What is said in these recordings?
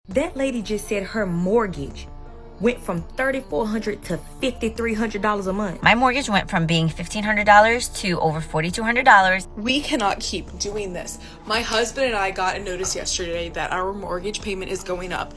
That lady just said her mortgage went from $3,400 to $5,300 a month. My mortgage went from being $1,500 to over $4,200. We cannot keep doing this. My husband and I got a notice yesterday that our mortgage payment is going up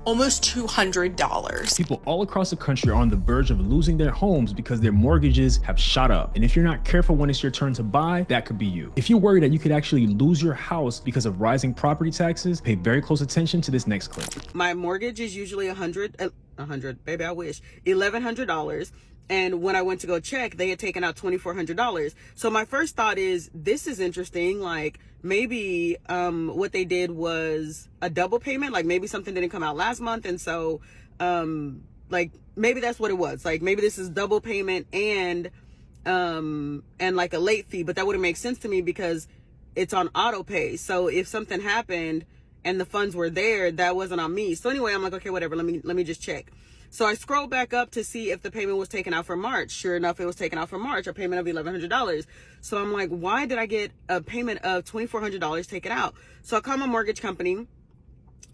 almost $200. People all across the country are on the verge of losing their homes because their mortgages have shot up. And if you're not careful when it's your turn to buy, that could be you. If you worry that you could actually lose your house because of rising property taxes, pay very close attention to this next clip. My mortgage is usually $100, baby, I wish, $1,100. And when I went to go check, they had taken out $2,400. So my first thought is, this is interesting. Like, maybe what they did was a double payment. Like, maybe something didn't come out last month. And so, like, maybe that's what it was. Like, maybe this is double payment and like a late fee. But that wouldn't make sense to me because it's on auto pay. So if something happened and the funds were there, that wasn't on me. So anyway, I'm like, okay, whatever. Let me just check. So I scrolled back up to see if the payment was taken out for March. Sure enough, it was taken out for March, a payment of $1,100. So I'm like, why did I get a payment of $2,400 taken out? So I call my mortgage company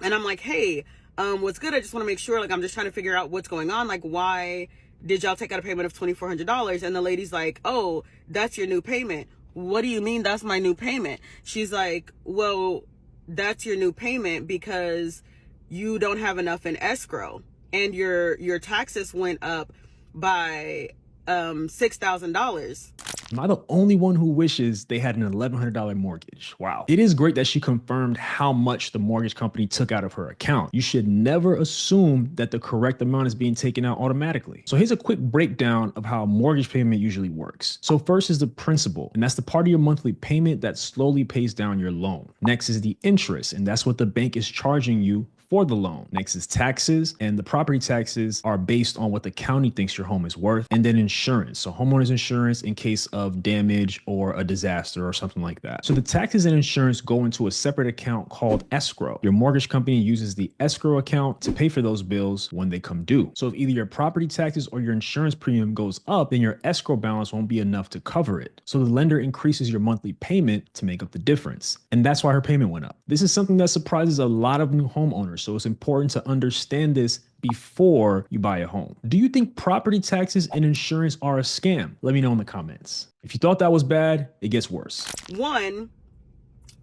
and I'm like, hey, what's good? I just want to make sure, like, I'm just trying to figure out what's going on. Like, why did y'all take out a payment of $2,400? And the lady's like, oh, that's your new payment. What do you mean that's my new payment? She's like, well, that's your new payment because you don't have enough in escrow. And your taxes went up by $6,000. Am I the only one who wishes they had an $1,100 mortgage? Wow. It is great that she confirmed how much the mortgage company took out of her account. You should never assume that the correct amount is being taken out automatically. So here's a quick breakdown of how a mortgage payment usually works. So first is the principal, and that's the part of your monthly payment that slowly pays down your loan. Next is the interest, and that's what the bank is charging you for the loan. Next is taxes, and the property taxes are based on what the county thinks your home is worth. And then insurance, so homeowners insurance in case of damage or a disaster or something like that. So the taxes and insurance go into a separate account called escrow. Your mortgage company uses the escrow account to pay for those bills when they come due. So if either your property taxes or your insurance premium goes up, then your escrow balance won't be enough to cover it. So the lender increases your monthly payment to make up the difference. And that's why her payment went up. This is something that surprises a lot of new homeowners. So it's important to understand this before you buy a home. Do you think property taxes and insurance are a scam? Let me know in the comments. If you thought that was bad, it gets worse. One,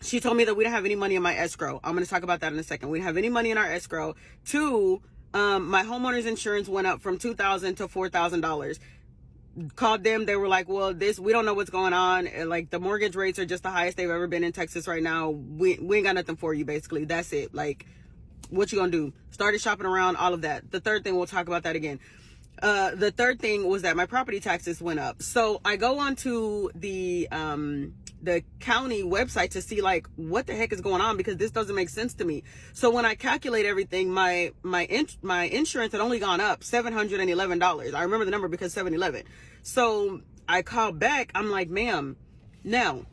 she told me that we don't have any money in my escrow. I'm going to talk about that in a second. We don't have any money in our escrow. Two, my homeowner's insurance went up from $2,000 to $4,000. Called them, they were like, well, we don't know what's going on. Like, the mortgage rates are just the highest they've ever been in Texas right now. We ain't got nothing for you, basically. That's it. Like, what you gonna do? Started shopping around, all of that. The third thing, we'll talk about that again. The third thing was that my property taxes went up. So I go onto the county website to see, like, what the heck is going on, because this doesn't make sense to me. So when I calculate everything, my insurance had only gone up $711. I remember the number because 7-Eleven. So I called back. I'm like, ma'am, now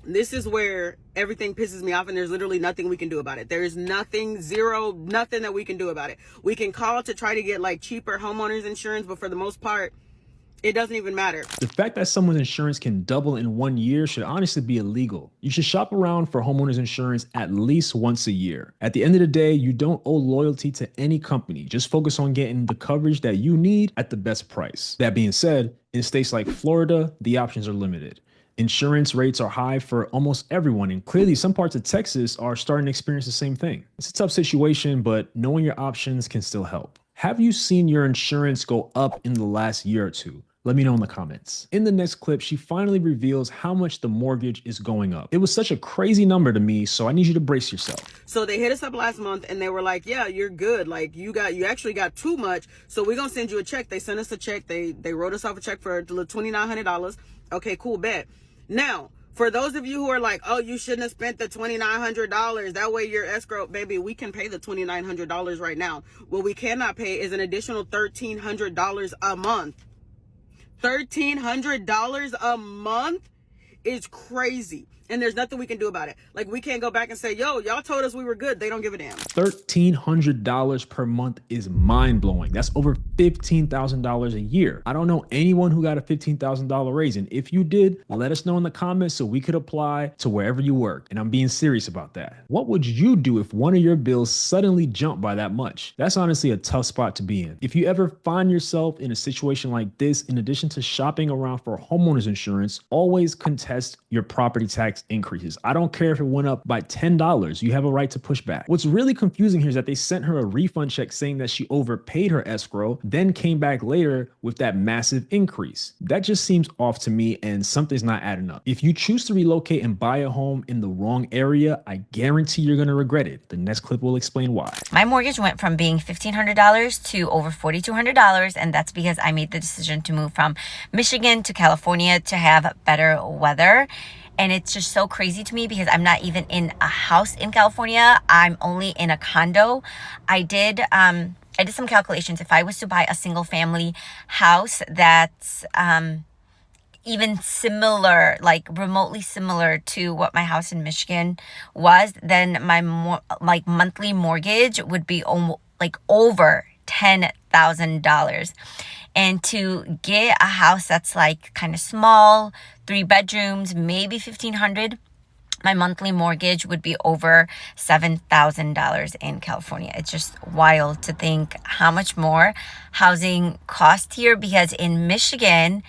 this is where everything pisses me off, and there's literally nothing we can do about it. There is nothing that we can do about it. We can call to try to get, like, cheaper homeowners insurance, but for the most part, it doesn't even matter. The fact that someone's insurance can double in 1 year should honestly be illegal. You should shop around for homeowners insurance at least once a year. At the end of the day, you don't owe loyalty to any company. Just focus on getting the coverage that you need at the best price. That being said, in states like Florida, the options are limited. Insurance rates are high for almost everyone, and clearly some parts of Texas are starting to experience the same thing. It's a tough situation, but knowing your options can still help. Have you seen your insurance go up in the last year or two? Let me know in the comments. In the next clip, she finally reveals how much the mortgage is going up. It was such a crazy number to me, so I need you to brace yourself. So they hit us up last month and they were like, yeah, you're good. Like, you actually got too much. So we're going to send you a check. They sent us a check. They wrote us off a check for $2,900. Okay, cool, bet. Now, for those of you who are like, oh, you shouldn't have spent the $2,900. That way your escrow, baby, we can pay the $2,900 right now. What we cannot pay is an additional $1,300 a month. $1,300 a month is crazy. And there's nothing we can do about it. Like, we can't go back and say, yo, y'all told us we were good. They don't give a damn. $1,300 per month is mind-blowing. That's over $15,000 a year. I don't know anyone who got a $15,000 raise. And if you did, let us know in the comments so we could apply to wherever you work. And I'm being serious about that. What would you do if one of your bills suddenly jumped by that much? That's honestly a tough spot to be in. If you ever find yourself in a situation like this, in addition to shopping around for homeowners insurance, always contest your property tax increases. I don't care if it went up by $10. You have a right to push back. What's really confusing here is that they sent her a refund check saying that she overpaid her escrow, then came back later with that massive increase. That just seems off to me, and something's not adding up. If you choose to relocate and buy a home in the wrong area, I guarantee you're going to regret it. The next clip will explain why. My mortgage went from being $1,500 to over $4,200, and that's because I made the decision to move from Michigan to California to have better weather. And it's just so crazy to me because I'm not even in a house in California. I'm only in a condo. I did some calculations. If I was to buy a single family house that's even similar, like remotely similar to what my house in Michigan was, then my monthly mortgage would be over $10,000. And to get a house that's like kind of small, 3 bedrooms, maybe $1,500, my monthly mortgage would be over $7,000 in California. It's just wild to think how much more housing costs here, because in Michigan,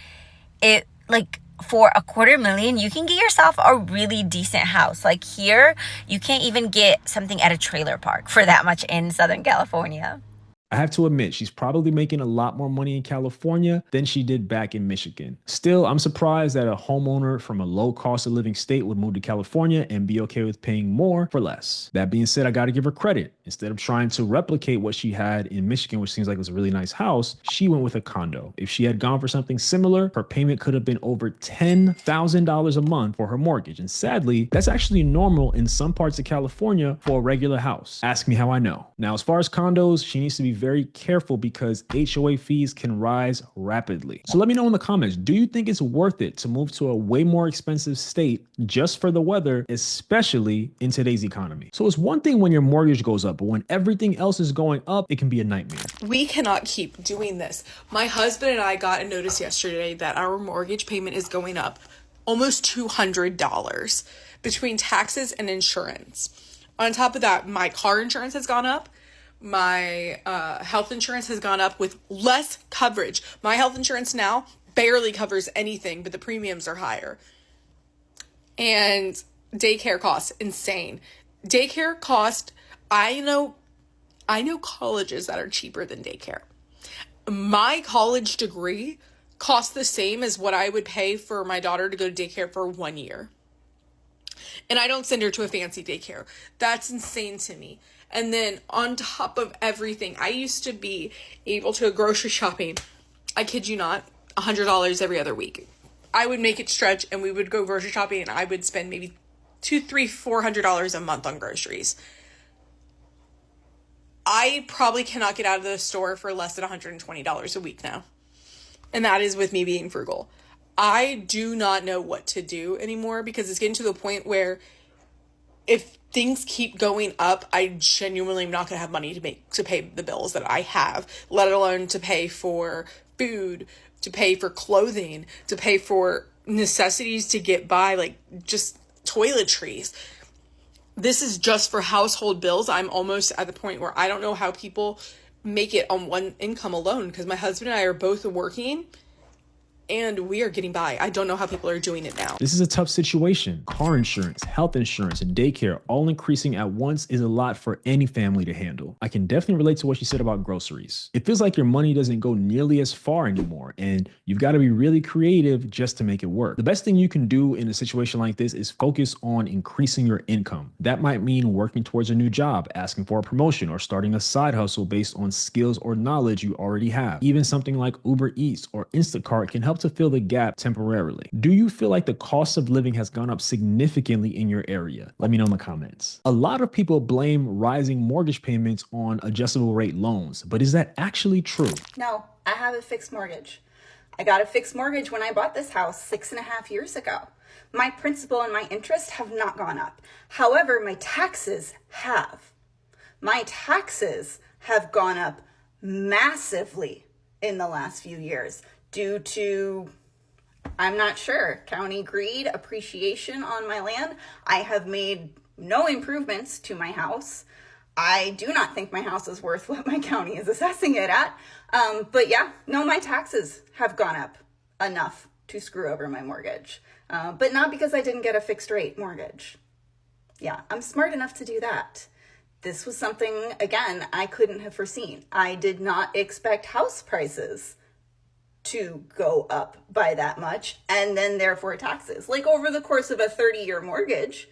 for $250,000, you can get yourself a really decent house. Like here, you can't even get something at a trailer park for that much in Southern California. I have to admit, she's probably making a lot more money in California than she did back in Michigan. Still, I'm surprised that a homeowner from a low cost of living state would move to California and be okay with paying more for less. That being said, I got to give her credit. Instead of trying to replicate what she had in Michigan, which seems like it was a really nice house, she went with a condo. If she had gone for something similar, her payment could have been over $10,000 a month for her mortgage. And sadly, that's actually normal in some parts of California for a regular house. Ask me how I know. Now, as far as condos, she needs to be very careful because HOA fees can rise rapidly. So let me know in the comments, do you think it's worth it to move to a way more expensive state just for the weather, especially in today's economy? So it's one thing when your mortgage goes up, but when everything else is going up, it can be a nightmare. We cannot keep doing this. My husband and I got a notice yesterday that our mortgage payment is going up almost $200 between taxes and insurance. On top of that, my car insurance has gone up. My health insurance has gone up with less coverage. My health insurance now barely covers anything, but the premiums are higher. And daycare costs, insane. Daycare cost, I know colleges that are cheaper than daycare. My college degree costs the same as what I would pay for my daughter to go to daycare for 1 year. And I don't send her to a fancy daycare. That's insane to me. And then on top of everything, I used to be able to go grocery shopping, I kid you not, $100 every other week. I would make it stretch and we would go grocery shopping and I would spend maybe $200, $300, $400 a month on groceries. I probably cannot get out of the store for less than $120 a week now. And that is with me being frugal. I do not know what to do anymore because it's getting to the point where if things keep going up, I genuinely am not going to have money to pay the bills that I have, let alone to pay for food, to pay for clothing, to pay for necessities to get by, like just toiletries. This is just for household bills. I'm almost at the point where I don't know how people make it on one income alone because my husband and I are both working and we are getting by. I don't know how people are doing it now. This is a tough situation. Car insurance, health insurance, and daycare all increasing at once is a lot for any family to handle. I can definitely relate to what you said about groceries. It feels like your money doesn't go nearly as far anymore, and you've got to be really creative just to make it work. The best thing you can do in a situation like this is focus on increasing your income. That might mean working towards a new job, asking for a promotion, or starting a side hustle based on skills or knowledge you already have. Even something like Uber Eats or Instacart can help to fill the gap temporarily. Do you feel like the cost of living has gone up significantly in your area? Let me know in the comments. A lot of people blame rising mortgage payments on adjustable rate loans, but is that actually true? No, I have a fixed mortgage. I got a fixed mortgage when I bought this house 6.5 years ago. My principal and my interest have not gone up. However, my taxes have. My taxes have gone up massively in the last few years due to, I'm not sure, county greed, appreciation on my land. I have made no improvements to my house. I do not think my house is worth what my county is assessing it at. But yeah, no, my taxes have gone up enough to screw over my mortgage. But not because I didn't get a fixed rate mortgage. Yeah, I'm smart enough to do that. This was something, again, I couldn't have foreseen. I did not expect house prices to go up by that much, and then therefore taxes. Like over the course of a 30-year mortgage,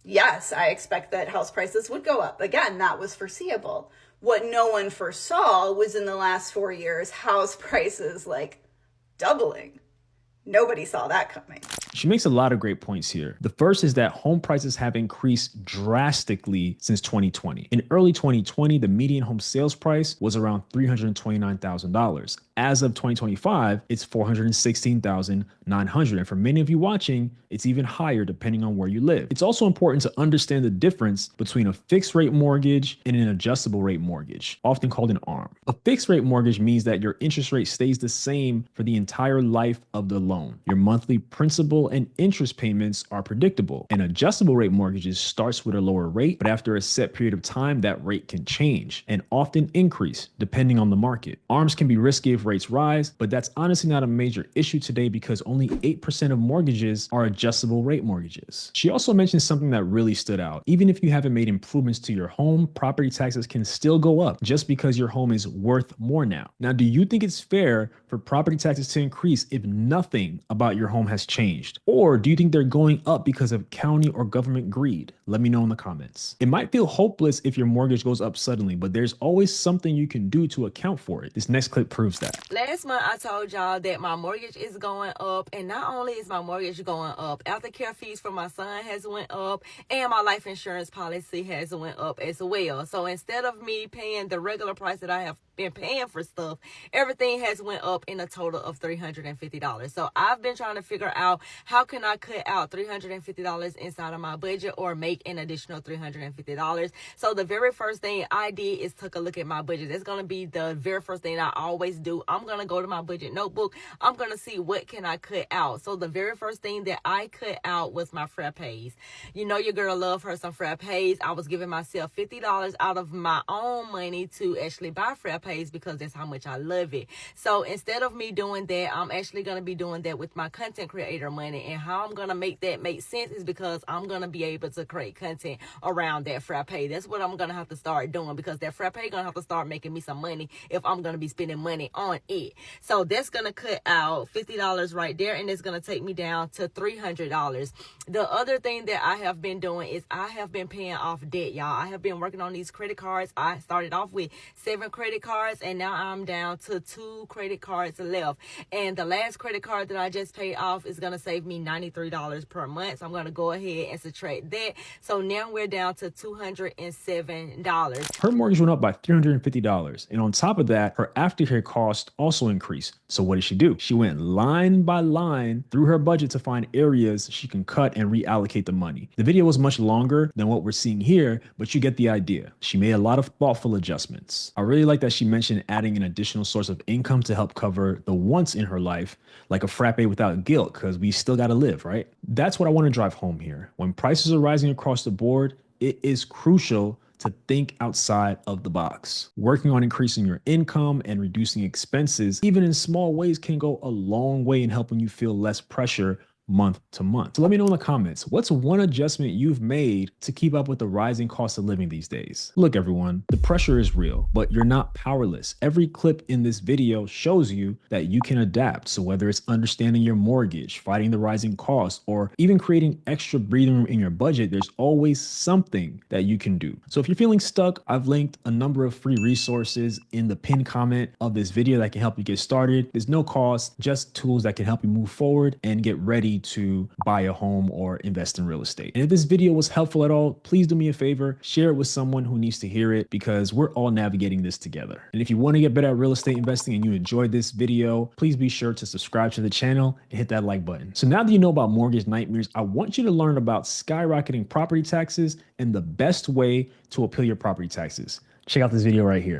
yes, I expect that house prices would go up. Again, that was foreseeable. What no one foresaw was in the last 4 years, house prices like doubling. Nobody saw that coming. She makes a lot of great points here. The first is that home prices have increased drastically since 2020. In early 2020, the median home sales price was around $329,000. As of 2025, it's $416,900. And for many of you watching, it's even higher depending on where you live. It's also important to understand the difference between a fixed rate mortgage and an adjustable rate mortgage, often called an ARM. A fixed rate mortgage means that your interest rate stays the same for the entire life of the loan. Your monthly principal and interest payments are predictable. An adjustable rate mortgages starts with a lower rate, but after a set period of time, that rate can change and often increase depending on the market. ARMs can be risky if rates rise, but that's honestly not a major issue today because only 8% of mortgages are adjustable rate mortgages. She also mentioned something that really stood out. Even if you haven't made improvements to your home, property taxes can still go up just because your home is worth more now. Now, do you think it's fair for property taxes to increase if nothing about your home has changed? Or do you think they're going up because of county or government greed? Let me know in the comments. It might feel hopeless if your mortgage goes up suddenly, but there's always something you can do to account for it. This next clip proves that. Last month, I told y'all that my mortgage is going up, and not only is my mortgage going up, aftercare fees for my son has went up, and my life insurance policy has went up as well. So instead of me paying the regular price that I have been paying for stuff, everything has went up in a total of $350. So I've been trying to figure out how can I cut out $350 inside of my budget or make an additional $350. So the very first thing I did is took a look at my budget. That's going to be the very first thing I always do. I'm going to go to my budget notebook. I'm going to see what can I cut out. So the very first thing that I cut out was my frappes. You know your girl love her some frappes. I was giving myself $50 out of my own money to actually buy frappes because that's how much I love it. So instead of me doing that, I'm actually going to be doing that with my content creator money. And how I'm going to make that make sense is because I'm going to be able to create content around that frappe. That's what I'm going to have to start doing because that frappe going to have to start making me some money if I'm going to be spending money on it. So that's going to cut out $50 right there, and it's going to take me down to $300. The other thing that I have been doing is I have been paying off debt, y'all. I have been working on these credit cards. I started off with 7 credit cards, and now I'm down to 2 credit cards left. And the last credit card that I just paid off is going to save me $93 per month. So I'm going to go ahead and subtract that. So now we're down to $207. Her mortgage went up by $350. And on top of that, her aftercare cost also increased. So what did she do? She went line by line through her budget to find areas she can cut and reallocate the money. The video was much longer than what we're seeing here, but you get the idea. She made a lot of thoughtful adjustments. I really like that she mentioned adding an additional source of income to help cover the wants in her life, like a frappe without guilt, because we still got to live, right? That's what I want to drive home here. When prices are rising across the board, it is crucial to think outside of the box. Working on increasing your income and reducing expenses, even in small ways, can go a long way in helping you feel less pressure month to month. So let me know in the comments, what's one adjustment you've made to keep up with the rising cost of living these days? Look, everyone, the pressure is real, but you're not powerless. Every clip in this video shows you that you can adapt. So whether it's understanding your mortgage, fighting the rising costs, or even creating extra breathing room in your budget, there's always something that you can do. So if you're feeling stuck, I've linked a number of free resources in the pinned comment of this video that can help you get started. There's no cost, just tools that can help you move forward and get ready ready to buy a home or invest in real estate. And if this video was helpful at all, please do me a favor, share it with someone who needs to hear it, because we're all navigating this together. And if you want to get better at real estate investing and you enjoyed this video, please be sure to subscribe to the channel and hit that like button. So now that you know about mortgage nightmares, I want you to learn about skyrocketing property taxes and the best way to appeal your property taxes. Check out this video right here.